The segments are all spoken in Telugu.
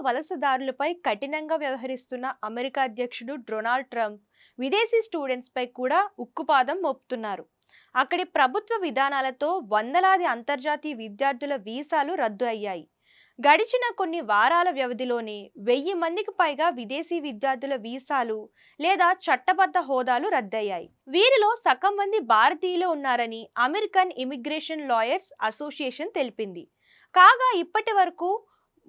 వలసదారులపై కఠినంగా వ్యవహరిస్తున్న అమెరికా అధ్యక్షుడు డొనాల్డ్ ట్రంప్ విదేశీ స్టూడెంట్స్పై కూడా ఉక్కుపాదం మోపుతున్నారు. అక్కడి ప్రభుత్వ విధానాలతో వందలాది అంతర్జాతీయ విద్యార్థుల వీసాలు రద్దు అయ్యాయి. గడిచిన కొన్ని వారాల వ్యవధిలోనే 1000 మందికి పైగా విదేశీ విద్యార్థుల వీసాలు లేదా చట్టబద్ధ హోదాలు రద్దయ్యాయి. వీరిలో సగం మంది భారతీయులు ఉన్నారని అమెరికన్ ఇమిగ్రేషన్ లాయర్స్ అసోసియేషన్ తెలిపింది. కాగా ఇప్పటి వరకు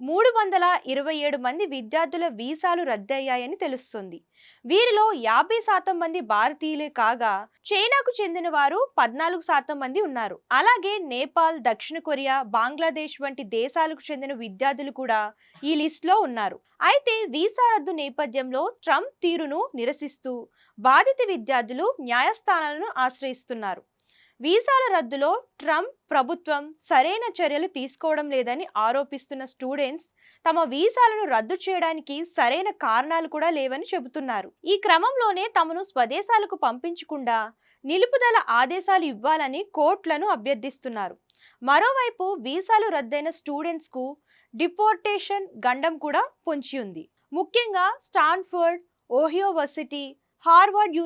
327 మంది విద్యార్థుల వీసాలు రద్దయ్యాయని తెలుస్తుంది. వీరిలో 50% మంది భారతీయులే కాగా చైనాకు చెందిన వారు 14% మంది ఉన్నారు. అలాగే నేపాల్, దక్షిణ కొరియా, బంగ్లాదేశ్ వంటి దేశాలకు చెందిన విద్యార్థులు కూడా ఈ లిస్టులో ఉన్నారు. అయితే వీసా రద్దు నేపథ్యంలో ట్రంప్ తీరును నిరసిస్తూ బాధిత విద్యార్థులు న్యాయస్థానాలను ఆశ్రయిస్తున్నారు. వీసాల రద్దులో ట్రంప్ ప్రభుత్వం సరైన చర్యలు తీసుకోవడం లేదని ఆరోపిస్తున్న స్టూడెంట్స్ తమ వీసాలను రద్దు చేయడానికి సరైన కారణాలు కూడా లేవని చెబుతున్నారు. ఈ క్రమంలోనే తమను స్వదేశాలకు పంపించకుండా నిలుపుదల ఆదేశాలు ఇవ్వాలని కోర్టులను అభ్యర్థిస్తున్నారు. మరోవైపు వీసాలు రద్దయిన స్టూడెంట్స్ కు డిపోర్టేషన్ గండం కూడా పొంచి ఉంది. ముఖ్యంగా Stanford, Ohio varsity, Harvard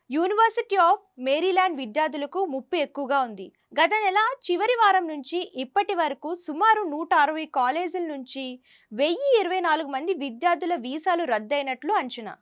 university of Maryland విద్యార్థులకు ముప్పు ఎక్కువగా ఉంది. గత నెల చివరి వారం నుంచి ఇప్పటి వరకు సుమారు 160 కాలేజీల నుంచి 1024 మంది విద్యార్థుల వీసాలు రద్దయినట్లు అంచనా.